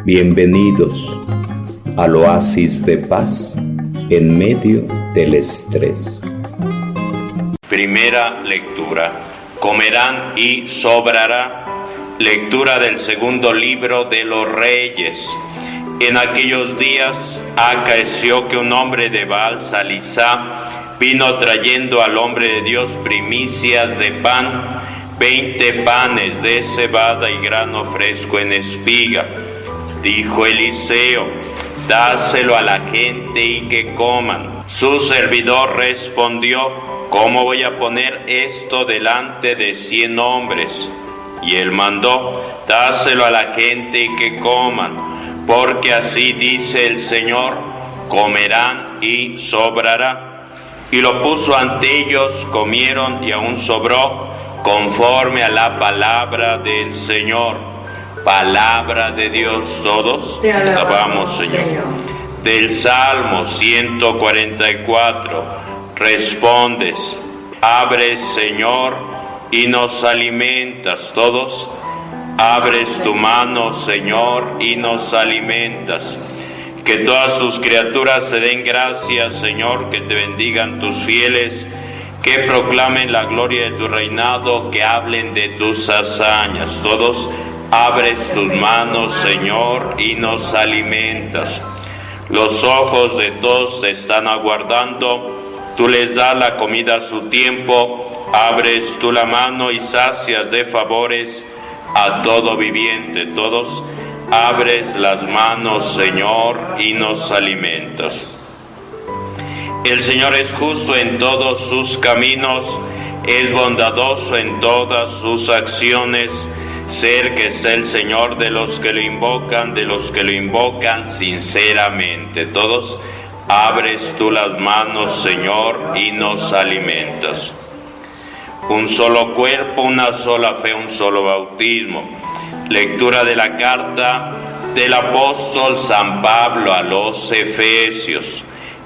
Bienvenidos al oasis de paz en medio del estrés. Primera lectura. Comerán y sobrará. Lectura del segundo libro de los Reyes. En aquellos días acaeció que un hombre de Baal-Salisá vino trayendo al hombre de Dios primicias de pan, 20 panes de cebada y grano fresco en espiga. Dijo Eliseo: dáselo a la gente y que coman. Su servidor respondió: ¿cómo voy a poner esto delante de 100 hombres? Y él mandó: dáselo a la gente y que coman, porque así dice el Señor: comerán y sobrará. Y lo puso ante ellos, comieron y aún sobró, conforme a la palabra del Señor. Palabra de Dios. Todos te alabamos, Señor. Del Salmo 144, respondes: abres, Señor, y nos alimentas. Todos: abres tu mano, Señor, y nos alimentas. Que todas sus criaturas se den gracias, Señor, que te bendigan tus fieles, que proclamen la gloria de tu reinado, que hablen de tus hazañas. Todos: abres tus manos, Señor, y nos alimentas. Los ojos de todos te están aguardando, tú les das la comida a su tiempo, abres tú la mano y sacias de favores a todo viviente. Todos: abres las manos, Señor, y nos alimentas. El Señor es justo en todos sus caminos, es bondadoso en todas sus acciones. Cerca está el Señor de los que lo invocan sinceramente. Todos: abres tú las manos, Señor, y nos alimentas. Un solo cuerpo, una sola fe, un solo bautismo. Lectura de la carta del apóstol San Pablo a los Efesios.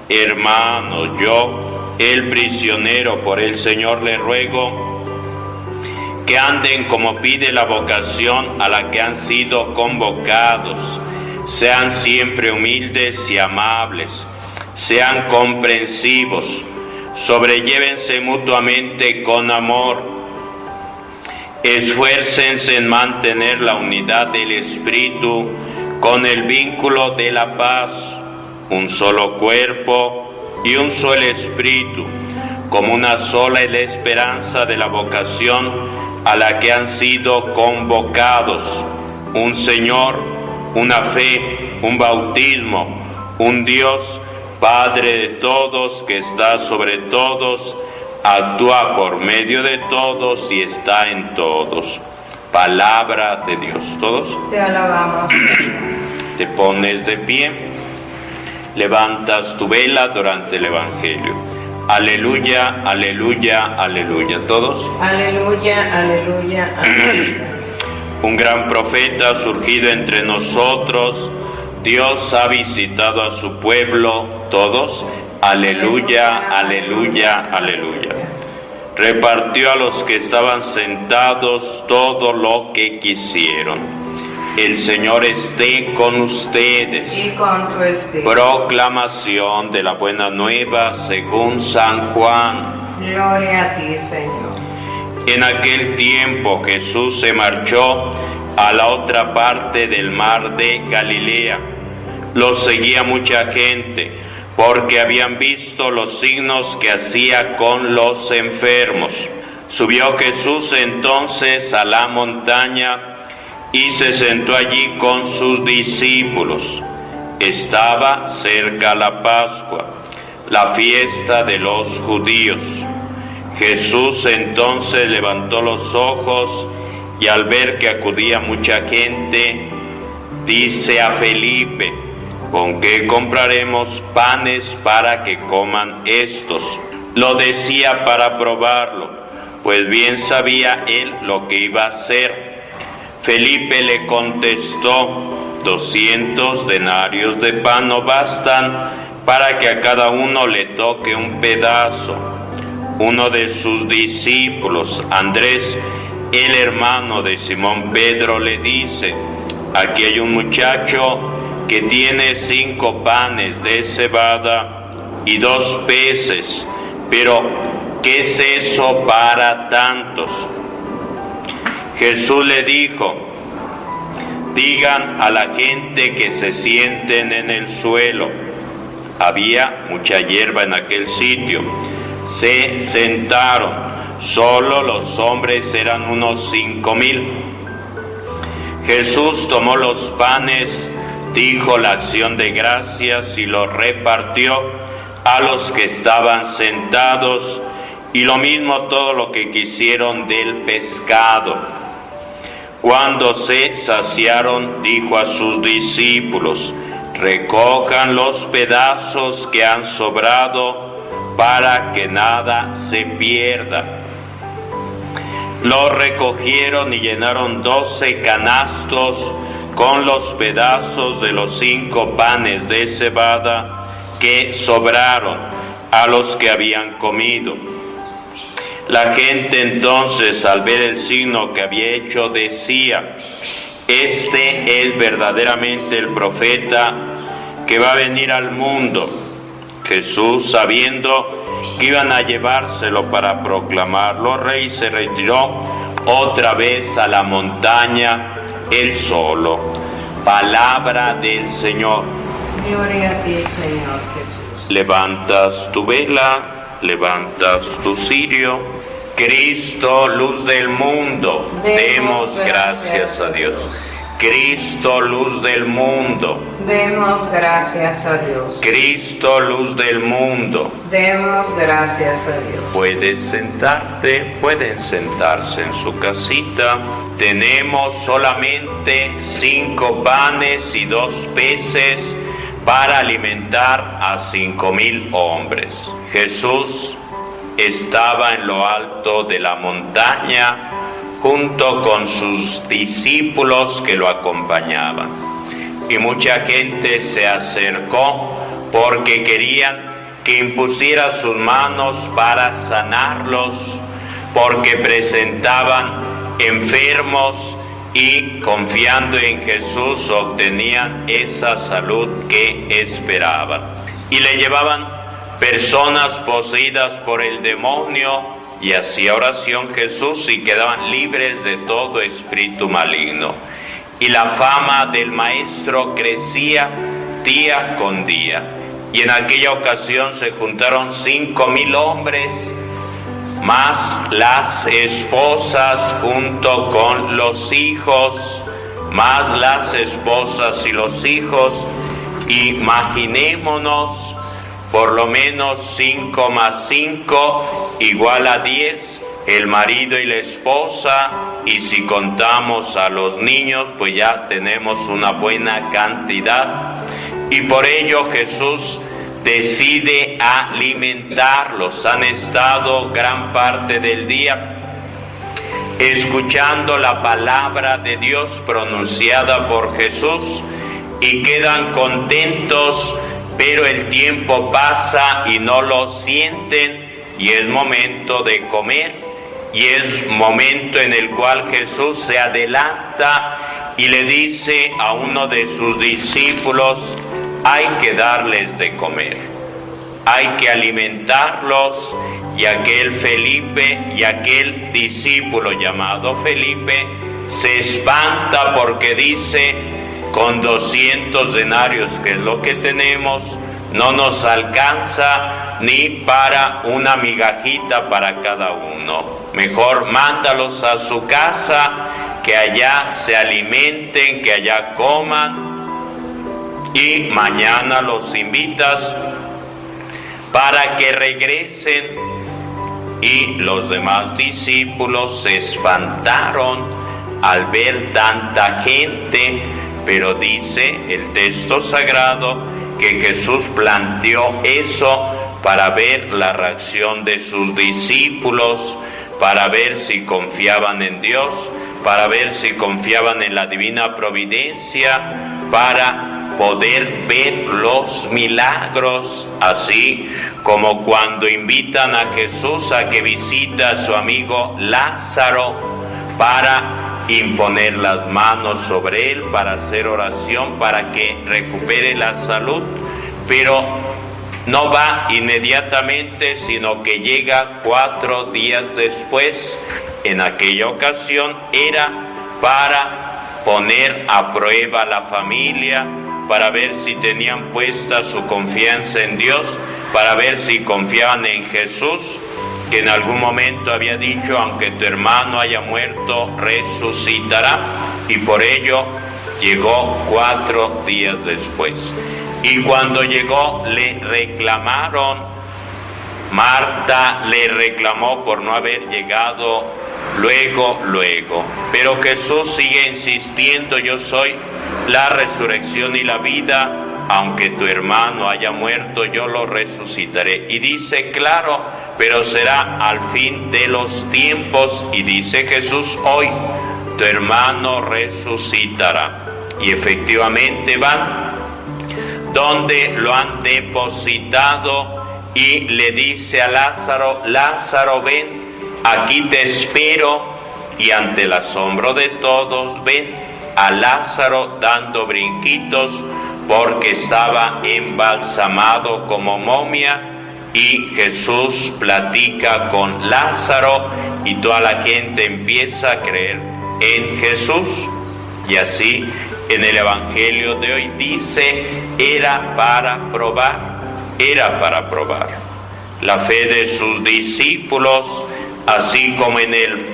Hermanos, yo, el prisionero por el Señor, le ruego que anden como pide la vocación a la que han sido convocados. Sean siempre humildes y amables, sean comprensivos, sobrellévense mutuamente con amor. Esfuércense en mantener la unidad del Espíritu con el vínculo de la paz, un solo cuerpo y un solo Espíritu, como una sola es la esperanza de la vocación a la que han sido convocados, un Señor, una fe, un bautismo, un Dios, Padre de todos, que está sobre todos, actúa por medio de todos y está en todos. Palabra de Dios. Todos te alabamos. Te pones de pie, levantas tu vela durante el Evangelio. Aleluya, aleluya, aleluya. Todos. Aleluya, aleluya, aleluya. Un gran profeta surgido entre nosotros. Dios ha visitado a su pueblo. Todos. Aleluya, aleluya, aleluya. Repartió a los que estaban sentados todo lo que quisieron. El Señor esté con ustedes. Y con tu espíritu. Proclamación de la buena nueva según San Juan. Gloria a ti, Señor. En aquel tiempo Jesús se marchó a la otra parte del mar de Galilea. Lo seguía mucha gente, porque habían visto los signos que hacía con los enfermos. Subió Jesús entonces a la montaña y se sentó allí con sus discípulos. Estaba cerca la Pascua, la fiesta de los judíos. Jesús entonces levantó los ojos y al ver que acudía mucha gente, dice a Felipe: ¿con qué compraremos panes para que coman estos? Lo decía para probarlo, pues bien sabía él lo que iba a hacer. Felipe le contestó: 200 denarios de pan no bastan para que a cada uno le toque un pedazo. Uno de sus discípulos, Andrés, el hermano de Simón Pedro, le dice: aquí hay un muchacho que tiene 5 panes de cebada y 2 peces, pero ¿qué es eso para tantos? Jesús le dijo: digan a la gente que se sienten en el suelo. Había mucha hierba en aquel sitio. Se sentaron. Solo los hombres eran unos 5,000. Jesús tomó los panes, dijo la acción de gracias y los repartió a los que estaban sentados, y lo mismo todo lo que quisieron del pescado. Cuando se saciaron, dijo a sus discípulos: recojan los pedazos que han sobrado para que nada se pierda. Los recogieron y llenaron 12 canastos con los pedazos de los 5 panes de cebada que sobraron a los que habían comido. La gente entonces, al ver el signo que había hecho, decía: este es verdaderamente el profeta que va a venir al mundo. Jesús, sabiendo que iban a llevárselo para proclamarlo rey, se retiró otra vez a la montaña él solo. Palabra del Señor. Gloria a ti, Señor Jesús. Levantas tu vela, levantas tu cirio. Cristo, luz del mundo, demos gracias a Dios. Cristo, luz del mundo, demos gracias a Dios. Cristo, luz del mundo, demos gracias a Dios. Puedes sentarte, pueden sentarse en su casita. Tenemos solamente 5 panes y 2 peces para alimentar a 5,000 hombres. Jesús estaba en lo alto de la montaña junto con sus discípulos que lo acompañaban. Y mucha gente se acercó porque querían que impusiera sus manos para sanarlos, porque presentaban enfermos y confiando en Jesús obtenían esa salud que esperaban. Y le llevaban personas poseídas por el demonio, y hacía oración Jesús y quedaban libres de todo espíritu maligno. Y la fama del Maestro crecía día con día. Y en aquella ocasión se juntaron 5,000 hombres, más las esposas junto con los hijos, más las esposas y los hijos. Imaginémonos, por lo menos 5 más 5 igual a 10, el marido y la esposa, y si contamos a los niños, pues ya tenemos una buena cantidad. Y por ello Jesús decide alimentarlos. Han estado gran parte del día escuchando la palabra de Dios pronunciada por Jesús y quedan contentos, pero el tiempo pasa y no lo sienten, y es momento de comer, y es momento en el cual Jesús se adelanta y le dice a uno de sus discípulos: hay que darles de comer, hay que alimentarlos. Y aquel Felipe, y aquel discípulo llamado Felipe, se espanta porque dice: con 200 denarios, que es lo que tenemos, no nos alcanza ni para una migajita para cada uno. Mejor mándalos a su casa, que allá se alimenten, que allá coman, y mañana los invitas para que regresen. Y los demás discípulos se espantaron al ver tanta gente, pero dice el texto sagrado que Jesús planteó eso para ver la reacción de sus discípulos, para ver si confiaban en Dios, para ver si confiaban en la divina providencia, para poder ver los milagros, así como cuando invitan a Jesús a que visite a su amigo Lázaro para imponer las manos sobre él para hacer oración para que recupere la salud, pero no va inmediatamente, sino que llega 4 días después. En aquella ocasión era para poner a prueba a la familia, para ver si tenían puesta su confianza en Dios, para ver si confiaban en Jesús, que en algún momento había dicho: aunque tu hermano haya muerto, resucitará. Y por ello llegó 4 días después. Y cuando llegó le reclamaron, Marta le reclamó por no haber llegado luego. Pero Jesús sigue insistiendo: yo soy la resurrección y la vida, aunque tu hermano haya muerto, yo lo resucitaré. Y dice: claro, pero será al fin de los tiempos. Y dice Jesús: hoy tu hermano resucitará. Y efectivamente van donde lo han depositado y le dice a Lázaro: Lázaro, ven, aquí te espero. Y ante el asombro de todos ven a Lázaro dando brinquitos, porque estaba embalsamado como momia. Y Jesús platica con Lázaro y toda la gente empieza a creer en Jesús. Y así en el Evangelio de hoy dice: era para probar la fe de sus discípulos, así como en el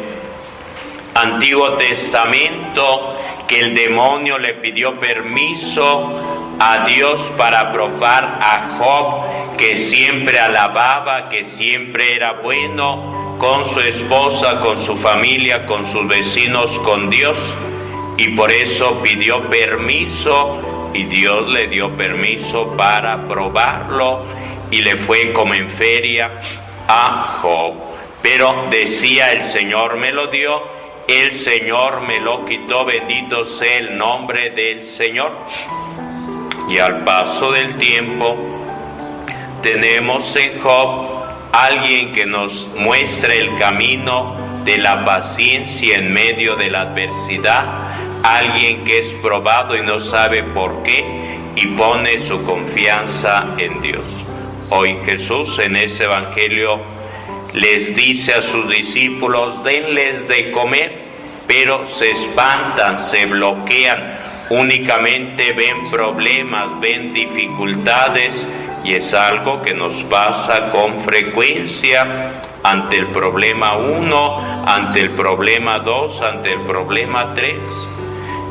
Antiguo Testamento, que el demonio le pidió permiso a Dios para probar a Job, que siempre alababa, que siempre era bueno con su esposa, con su familia, con sus vecinos, con Dios. Y por eso pidió permiso y Dios le dio permiso para probarlo, y le fue como en feria a Job. Pero decía: el Señor me lo dio, el Señor me lo quitó, bendito sea el nombre del Señor. Y al paso del tiempo tenemos en Job alguien que nos muestra el camino de la paciencia en medio de la adversidad, alguien que es probado y no sabe por qué y pone su confianza en Dios. Hoy Jesús en ese Evangelio les dice a sus discípulos: denles de comer, pero se espantan, se bloquean, únicamente ven problemas, ven dificultades, y es algo que nos pasa con frecuencia. Ante el problema 1, ante el problema 2, ante el problema 3.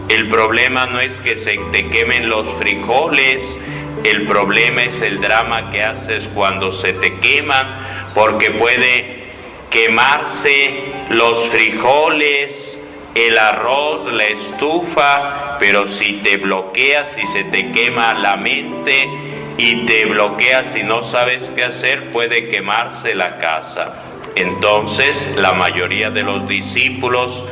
El problema no es que se te quemen los frijoles, el problema es el drama que haces cuando se te queman, porque puede quemarse los frijoles, el arroz, la estufa, pero si te bloqueas, si se te quema la mente y te bloqueas y no sabes qué hacer, puede quemarse la casa. Entonces la mayoría de los discípulos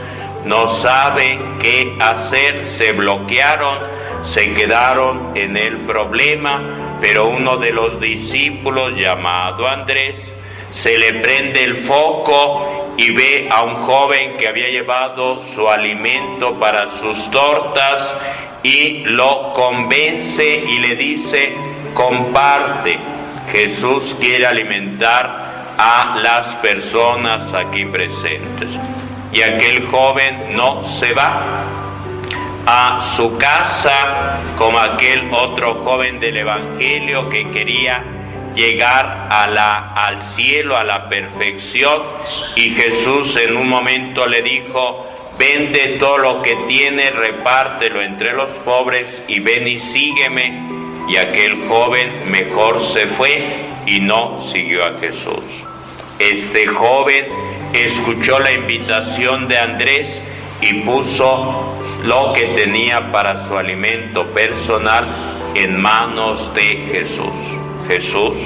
no saben qué hacer, se bloquearon, se quedaron en el problema, pero uno de los discípulos, llamado Andrés, se le prende el foco y ve a un joven que había llevado su alimento para sus tortas y lo convence y le dice: comparte. Jesús quiere alimentar a las personas aquí presentes. Y aquel joven no se va a su casa como aquel otro joven del Evangelio que quería llegar al cielo, a la perfección, y Jesús en un momento le dijo: vende todo lo que tienes, repártelo entre los pobres y ven y sígueme. Y aquel joven mejor se fue y no siguió a Jesús. Este joven escuchó la invitación de Andrés y puso lo que tenía para su alimento personal en manos de Jesús. Jesús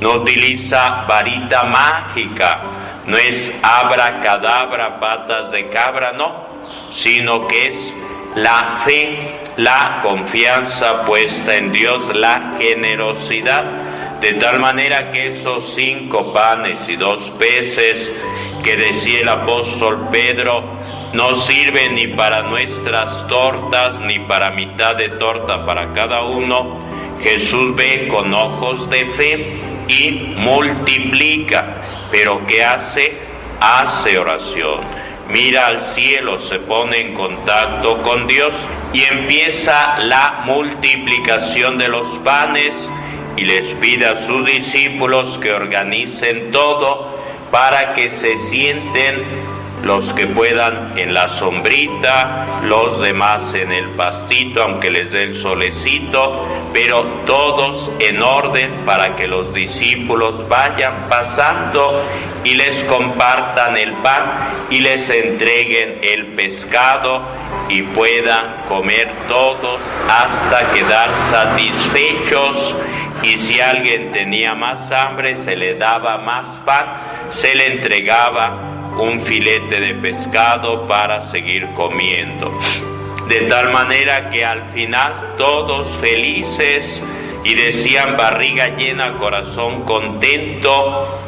no utiliza varita mágica, no es abracadabra, patas de cabra, no, sino que es la fe, la confianza puesta en Dios, la generosidad, de tal manera que esos 5 panes y 2 peces que decía el apóstol Pedro, no sirve ni para nuestras tortas, ni para mitad de torta para cada uno. Jesús ve con ojos de fe y multiplica. Pero ¿qué hace? Hace oración. Mira al cielo, se pone en contacto con Dios y empieza la multiplicación de los panes y les pide a sus discípulos que organicen todo para que se sienten los que puedan en la sombrita, los demás en el pastito, aunque les dé el solecito, pero todos en orden para que los discípulos vayan pasando y les compartan el pan y les entreguen el pescado y puedan comer todos hasta quedar satisfechos. Y si alguien tenía más hambre, se le daba más pan, se le entregaba un filete de pescado para seguir comiendo. De tal manera que al final todos felices y decían barriga llena, corazón contento.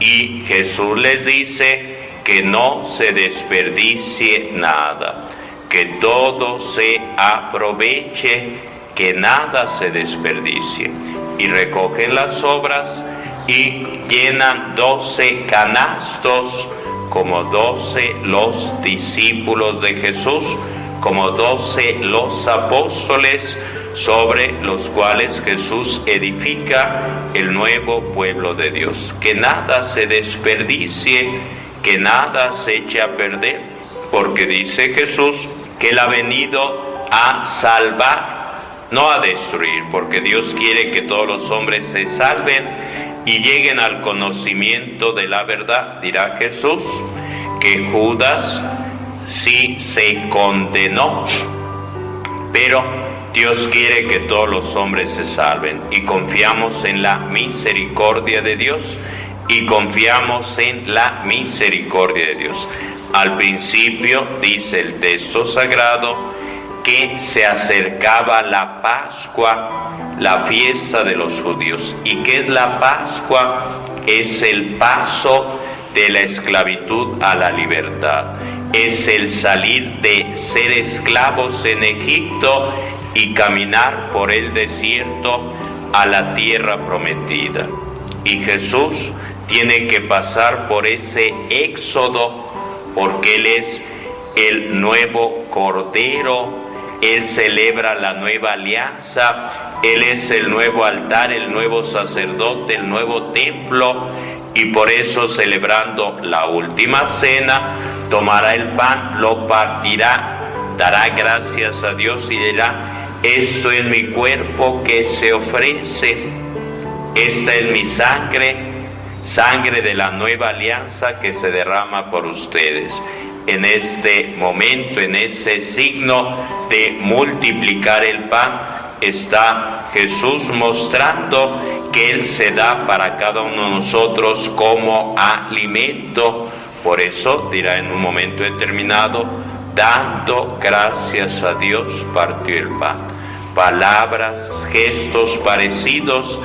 Y Jesús les dice que no se desperdicie nada, que todo se aproveche, que nada se desperdicie. Y recogen las sobras y llenan 12 canastos, como 12 los discípulos de Jesús, como 12 los apóstoles, sobre los cuales Jesús edifica el nuevo pueblo de Dios. Que nada se desperdicie, que nada se eche a perder, porque dice Jesús que Él ha venido a salvar, no a destruir, porque Dios quiere que todos los hombres se salven y lleguen al conocimiento de la verdad. Dirá Jesús que Judas sí se condenó, pero Dios quiere que todos los hombres se salven, y confiamos en la misericordia de Dios, y confiamos en la misericordia de Dios. Al principio dice el texto sagrado que se acercaba la Pascua, la fiesta de los judíos. ¿Y qué es la Pascua? Es el paso de la esclavitud a la libertad. Es el salir de ser esclavos en Egipto y caminar por el desierto a la tierra prometida. Y Jesús tiene que pasar por ese éxodo, porque Él es el nuevo Cordero. Él celebra la nueva alianza, Él es el nuevo altar, el nuevo sacerdote, el nuevo templo, y por eso, celebrando la última cena, tomará el pan, lo partirá, dará gracias a Dios y dirá: esto es mi cuerpo que se ofrece, esta es mi sangre, sangre de la nueva alianza que se derrama por ustedes. En este momento, en ese signo de multiplicar el pan, está Jesús mostrando que Él se da para cada uno de nosotros como alimento. Por eso dirá en un momento determinado: dando gracias a Dios, partió el pan. Palabras, gestos parecidos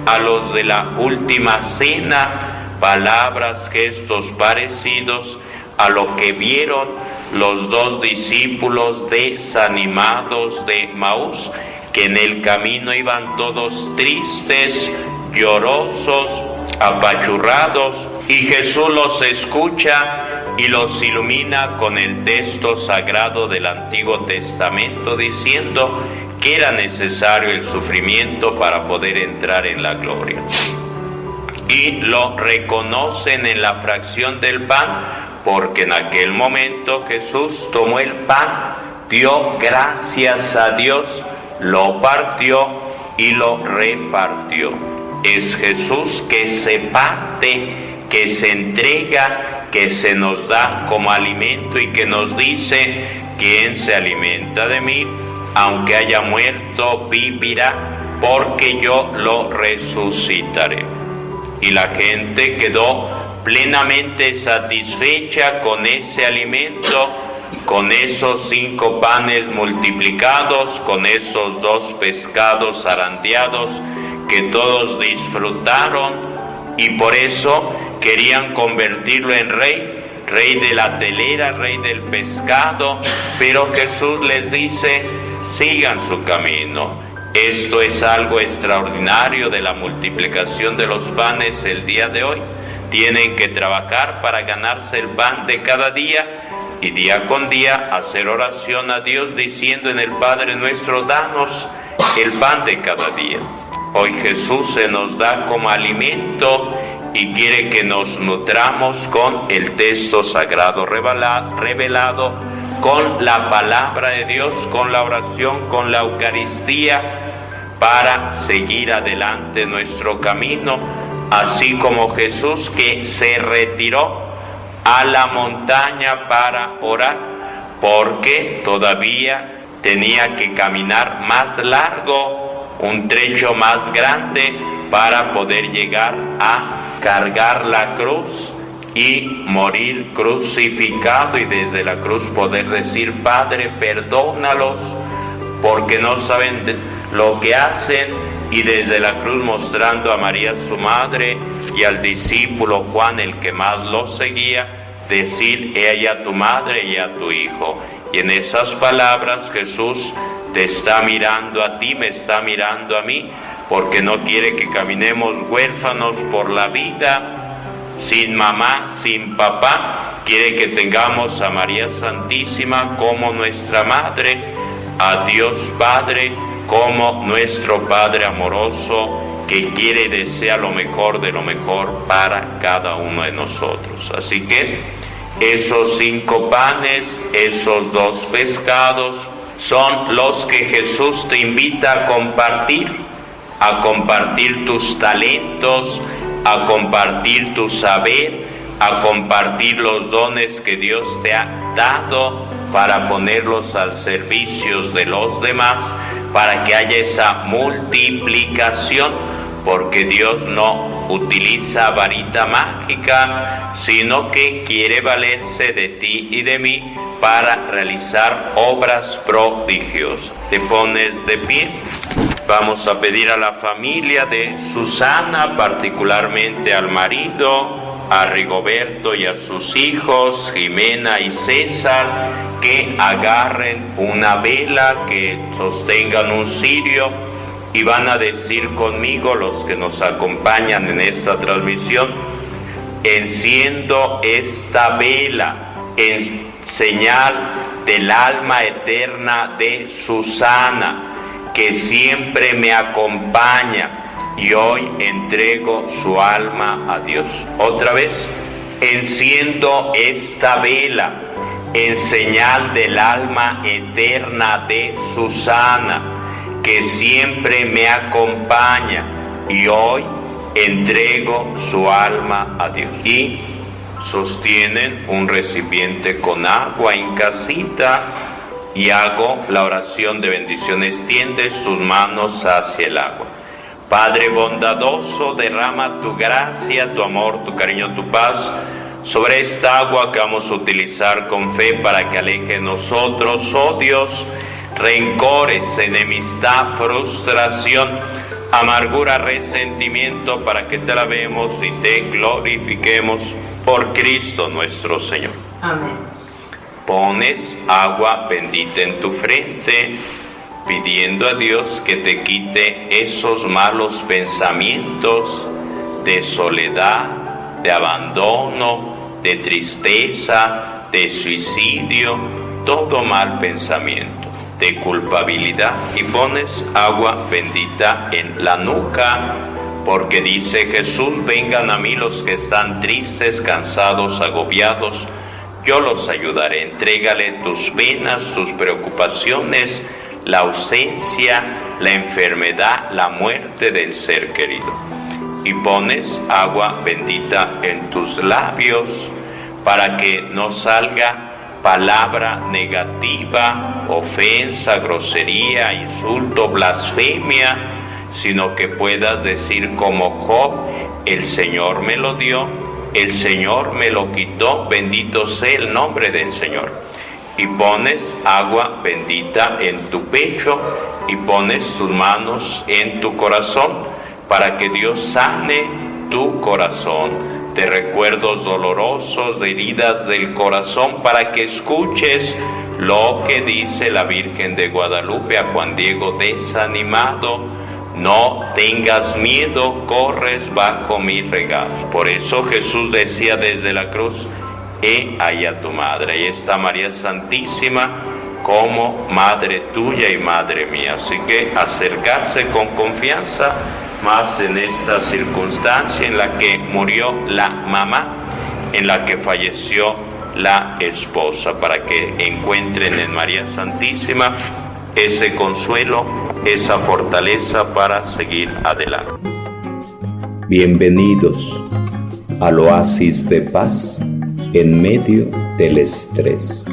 a los de la última cena, palabras, gestos parecidos a lo que vieron los dos discípulos desanimados de Maús, que en el camino iban todos tristes, llorosos, apachurrados, y Jesús los escucha y los ilumina con el texto sagrado del Antiguo Testamento, diciendo que era necesario el sufrimiento para poder entrar en la gloria. Y lo reconocen en la fracción del pan, porque en aquel momento Jesús tomó el pan, dio gracias a Dios, lo partió y lo repartió. Es Jesús que se parte, que se entrega, que se nos da como alimento y que nos dice: quien se alimenta de mí, aunque haya muerto, vivirá, porque yo lo resucitaré. Y la gente quedó plenamente satisfecha con ese alimento, con esos 5 panes multiplicados, con esos 2 pescados zarandeados que todos disfrutaron, y por eso querían convertirlo en rey, rey de la telera, rey del pescado, pero Jesús les dice, sigan su camino. Esto es algo extraordinario de la multiplicación de los panes el día de hoy. Tienen que trabajar para ganarse el pan de cada día y día con día hacer oración a Dios diciendo en el Padre nuestro, danos el pan de cada día. Hoy Jesús se nos da como alimento y quiere que nos nutramos con el texto sagrado revelado, con la palabra de Dios, con la oración, con la Eucaristía, para seguir adelante nuestro camino, así como Jesús, que se retiró a la montaña para orar, porque todavía tenía que caminar más largo, un trecho más grande, para poder llegar a cargar la cruz y morir crucificado, y desde la cruz poder decir, Padre, perdónalos, porque no saben lo que hacen, y desde la cruz mostrando a María su madre y al discípulo Juan, el que más lo seguía, decir, he ahí a tu madre y a tu hijo. Y en esas palabras Jesús te está mirando a ti, me está mirando a mí, porque no quiere que caminemos huérfanos por la vida, sin mamá, sin papá. Quiere que tengamos a María Santísima como nuestra madre, a Dios Padre como nuestro Padre amoroso, que quiere y desea lo mejor de lo mejor para cada uno de nosotros. Así que esos 5 panes, esos 2 pescados, son los que Jesús te invita a compartir tus talentos, a compartir tu saber, a compartir los dones que Dios te ha dado, para ponerlos al servicio de los demás, para que haya esa multiplicación, porque Dios no utiliza varita mágica, sino que quiere valerse de ti y de mí para realizar obras prodigiosas. Te pones de pie. Vamos a pedir a la familia de Susana, particularmente al marido, a Rigoberto y a sus hijos, Jimena y César, que agarren una vela, que sostengan un cirio, y van a decir conmigo, los que nos acompañan en esta transmisión, enciendo esta vela en señal del alma eterna de Susana, que siempre me acompaña, y hoy entrego su alma a Dios. Otra vez, enciendo esta vela en señal del alma eterna de Susana, que siempre me acompaña, y hoy entrego su alma a Dios. Y sostienen un recipiente con agua en casita, y hago la oración de bendición. Extiende tus manos hacia el agua. Padre bondadoso, derrama tu gracia, tu amor, tu cariño, tu paz sobre esta agua que vamos a utilizar con fe, para que aleje de nosotros odios, rencores, enemistad, frustración, amargura, resentimiento, para que te alabemos y te glorifiquemos por Cristo nuestro Señor. Amén. Pones agua bendita en tu frente, pidiendo a Dios que te quite esos malos pensamientos de soledad, de abandono, de tristeza, de suicidio, todo mal pensamiento, de culpabilidad. Y pones agua bendita en la nuca, porque dice Jesús, vengan a mí los que están tristes, cansados, agobiados, yo los ayudaré. Entrégale tus penas, tus preocupaciones, la ausencia, la enfermedad, la muerte del ser querido. Y pones agua bendita en tus labios, para que no salga palabra negativa, ofensa, grosería, insulto, blasfemia, sino que puedas decir como Job, el Señor me lo dio, el Señor me lo quitó, bendito sea el nombre del Señor. Y pones agua bendita en tu pecho, y pones tus manos en tu corazón, para que Dios sane tu corazón, de recuerdos dolorosos, de heridas del corazón, para que escuches lo que dice la Virgen de Guadalupe a Juan Diego desanimado: no tengas miedo, corres bajo mi regazo. Por eso Jesús decía desde la cruz: he ahí a tu madre. Ahí está María Santísima como madre tuya y madre mía. Así que acercarse con confianza, más en esta circunstancia en la que murió la mamá, en la que falleció la esposa, para que encuentren en María Santísima ese consuelo, esa fortaleza para seguir adelante. Bienvenidos al oasis de paz en medio del estrés.